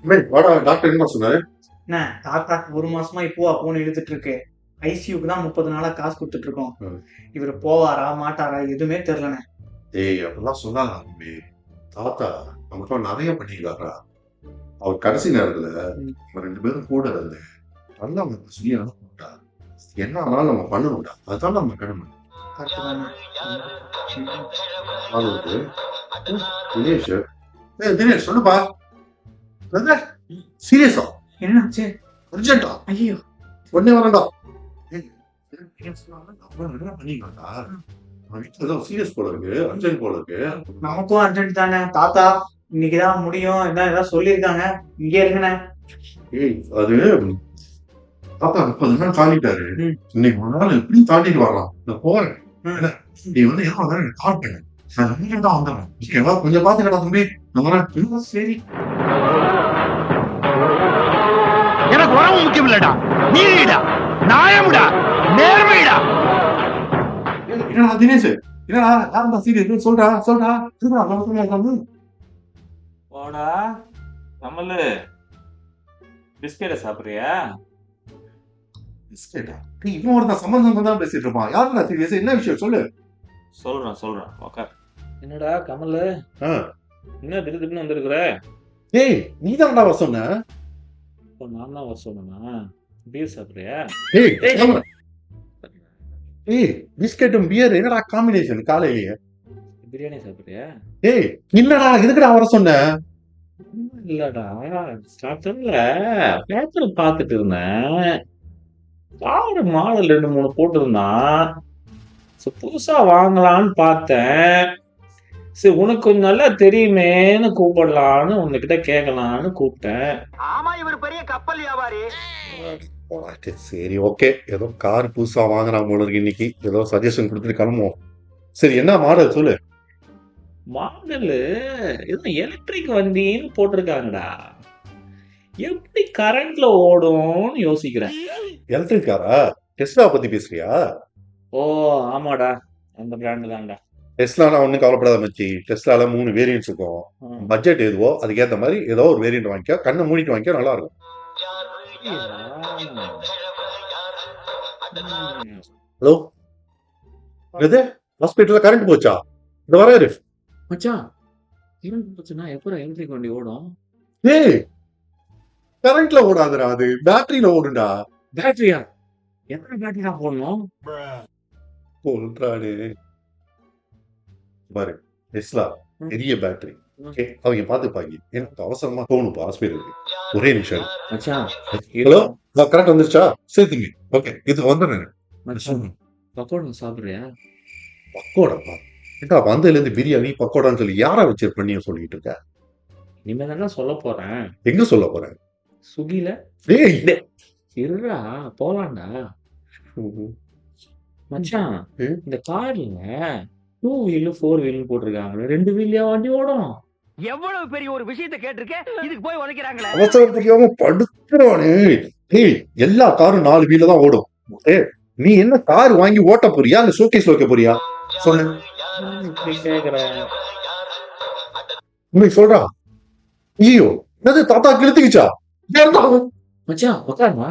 வாடா டாக்டர் என்ன சொன்னாரு? என்ன தாத்தாக்கு 1 மாசமா இப்போ போன் இழுத்துட்டு இருக்கு. ஐசியூக்கு தான் 30 நாளா காசு கொடுத்துட்டு இருக்கோம். இவர் போவாரா மாட்டாரா எதுவுமே தெரியலண்ணே. ஏய் அப்படிலாம் சொல்லாத தம்பி. தாத்தா நமக்கு நிறைய பண்ணிருக்காரா. அவர் கடைசி நேரத்துல நம்ம 2 பேரும் கூட இருந்து நல்லா அவனுக்கு சொல்லி அனுப்பிட்டா. என்ன ஆனாலும் நம்ம பண்ணணும்டா. அதுதான் நம்ம கடமை. தினேஷ் தினேஷ் சொல்லுப்பா. சீரியஸா என்னாச்சு? அர்ஜென்டா ஐயோ உடனே வரண்டா. சீரியஸ் போல இருக்கு, அர்ஜென்ட் போல இருக்கு. நமக்கும் அர்ஜென்ட் தானே தாத்தா. இன்னைக்குதான் முடியும் ஏதாவது சொல்லியிருக்காங்க. இங்கே இருங்கண்ணே. ஏய் அது தாத்தா 30 நாள் தாண்டிட்டாரு. இன்னைக்கு ஒரு நாள் எப்படி தாண்டிட்டு வரலாம். நான் போறேன். நீ வந்து ஏதோ கால் பண்ணு. நான் தான் வந்துடுறேன். ஓகேவா? கொஞ்சம் பாத்துக்கடா தம்பி. நான் வரேன். சரி. எனக்கு உறவு முக்கியம் இல்லடா, நீடா, நியாயம்டா, நேர்மைடா. என்னடா தினேஷ், என்னடா யாருடா சீரியஸ் சொல்றா சொல்றா சொல்றா. போடா கமலு, பிஸ்கெட்டை சாப்பிடுறியா? பிஸ்கெட்டா? நீ இன்னும் ஒருத்தன் சம்பந்தம் தான் பேசிட்டு இருப்பான். யாருடா சீரியஸ்? என்ன விஷயம் சொல்லு. சொல்றேன் உட்கார். என்னடா கமல், என்ன திடீர்னு வந்திருக்கிற? ஏய் நீ தான்டா வர சொன்ன. நான் தான் வர சொன்னா? பீர் சாப்பிடுறியா? ஏய் பிஸ்கெட்டும் பியர் என்னடா காம்பினேஷன் காலையிலேயே? பிரியாணி சாப்பிடுறியா? ஏய் இல்லடா எதுக்குடா வர சொன்ன? இல்லடா ஸ்டார்டர்ல பேப்பர் பார்த்துட்டு இருந்தேன். கார் மாடல் 2-3 போட்டிருந்தான். புதுசா வாங்கலான்னு பார்த்தேன். சரி உனக்கு கொஞ்சம் நல்லா தெரியுமேன்னு கூப்பிடலான்னு உன்கிட்ட கேட்கலான்னு கூப்பிட்டேன். ஆமா இவர் பெரிய கப்பல் வியாபாரி. சரி ஓகே, ஏதோ கார் புதுசா வாங்குறான் போல இருக்கு. இன்னைக்கு ஏதோ சஜஷன் கொடுத்துட்டு கிளம்புவோம். சரி என்ன மாடல் சொல்லு. மாடலு ஏதோ எலக்ட்ரிக் வண்டின்னு போட்டிருக்காங்கடா. எப்படி கரண்ட்ல ஓடும்னு யோசிக்கிறேன். எலக்ட்ரிக் காரா? டெஸ்லா பத்தி பேசுறியா? ஓ ஆமாடா, அந்த பிராண்ட் தான்டா. டெஸ்லானா ஒன்னும் கவலைப்படாத மச்சி. டெஸ்லால 3 வேரியன்ட்ஸ் இருக்கும். பட்ஜெட் எதுவோ அதுக்கேற்ற மாதிரி ஏதோ ஒரு வேரியன்ட் வாங்கிக்கோ. கண்ணை மூடிட்டு வாங்கிக்கோ, நல்லா இருக்கும். ஹலோ, எது ஹாஸ்பிட்டல்ல கரண்ட் போச்சா? இந்த வராரு மச்சான். கரண்ட் போச்சுன்னா எப்பறம் எலக்ட்ரிக் வண்டி ஓடும்? ஏய் கரண்ட்ல ஓடாதுடா, அது பேட்டரியில ஓடுண்டா. பேட்டரியா? எத்தனை பேட்டரி தான் போடணும்? சொல்றாரு பாரு. டெஸ்லா பெரிய பேட்டரி. ஓகே அவங்க பாத்துப்பாங்க. எனக்கு அவசரமா போகணும் ஹாஸ்பிட்டலுக்கு. ஒரே நிமிஷம் மச்சான். ஹலோ, கரெக்ட் வந்துருச்சா? சரி தம்பி ஓகே இது வந்துடுறேன். மச்சான் பக்கோடா சாப்பிடுறியா? பக்கோடாப்பா? ஏட்டா வந்ததுல இருந்து பிரியாணி பக்கோடான்னு சொல்லி யாரா வச்சு பண்ணி சொல்லிட்டு இருக்க? இனிமே தானே சொல்ல போறேன். எங்க சொல்ல போறேன்? சுகில. டேய் இருடா போலாம்டா. மச்சான் இந்த கார்ல 2 வீல் 4 வீல் போட்டிருக்காங்க. 2 வீல்லையா வண்டி ஓடும்? எவ்வளவு பெரிய ஒரு விஷயத்தை கேட்டிருக்க, இதுக்கு போய் உதைக்கிறாங்களே. அவசரம் தெரியாம படுத்துறானே. டேய் எல்லா காரும் 4 வீல்ல தான் ஓடும். ஏய் நீ என்ன கார் வாங்கி ஓட்ட போறியா இல்ல ஷோகேஸ்ல வைக்க போறியா? சொல்லு. இப்படி கேக்குறேன். உண்மை சொல்றா. ஐயோ என்னது தாத்தா கிழித்துக்கிச்சா? மச்சான் உட்காருமா,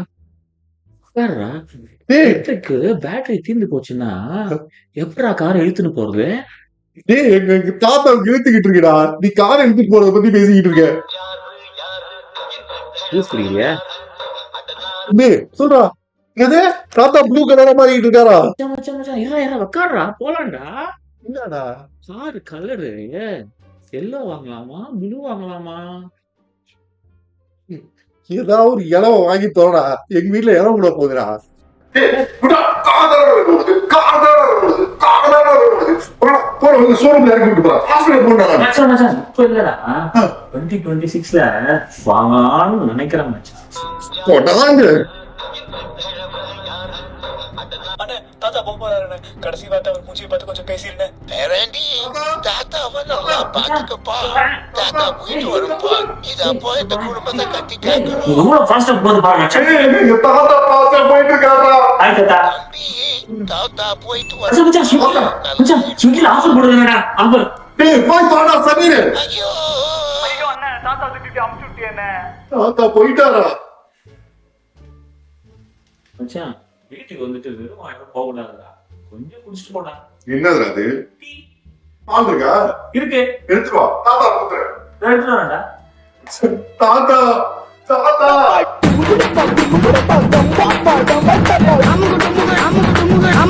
உட்காருடா. டேய் எலக்ட்ரிக்கு பேட்டரி தீர்ந்து போச்சுன்னா எப்படா காரை இழுத்துன்னு போறது? டேய் எங்க தாத்தா கிழித்துக்கிட்டு இருக்கடா. நீ காரை எடுத்துட்டு போறத பத்தி பேசிக்கிட்டு இருக்க. ஜூஸ் குடிக்கிறியா? டேய் சொல்றா. என்னது தாத்தா ப்ளூ கலரா மாறிட்டு இருக்காரா? மச்சான் மச்சான் மச்சான் இருடா உட்காருடா போலாம்டா. என்னடா கார் கலரு எல்லோ வாங்கலாமா ப்ளூ வாங்கலாமா? ஏதாவது ஒரு இலவ வாங்கி தோடா. எங்க வீட்டுல இலவ கூட போகுதுடா. மச்சான் மச்சான் இப்ப இல்லடா, 2026ல வாங்கலாம்னு நினைக்கிறேன் மச்சான். தாத்தா போறாரு. கடைசி வார்த்தை அவர் மூஞ்சியை பார்த்து கொஞ்சம் பேசிருந்தேன். தாத்தாவை நல்லா பாத்துக்கப்பா. தாத்தா போயிட்டு வரும்பா. இத போய் இந்த குடும்பத்தை கட்டி கேட்கணும். இவ்வளவு ஃபாஸ்டா போகுது பாருங்க மச்சான். தாத்தா பாஸ்டா போயிட்டு இருக்காரா? ஹாய் தாத்தா. தாத்தா போயிட்டு மச்சான் மச்சான் ஸ்விக்கில மச்சான் ஸ்விக்கில ஆஃபர் போடுங்கடா. ஆஃபர். டேய் போய் பாடா சமீர். ஐயோ ஐயோ அண்ணா தாத்தா திட்டிட்டு அமுச்சு விட்டியே. தாத்தா போயிட்டாரா? மச்சான் வீட்டுக்கு வந்துட்டு வெறும் வாங்கிட்டு போக கூடாதுடா, கொஞ்சம் குடிச்சிட்டு போடா. என்னதுடா அது? பால் இருக்கா? இருக்கு, எடுத்துட்டு வா. தாத்தா கூப்பிடுறேன். எடுத்துட்டு வரேன்டா. தாத்தா தாத்தா I'm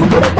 gonna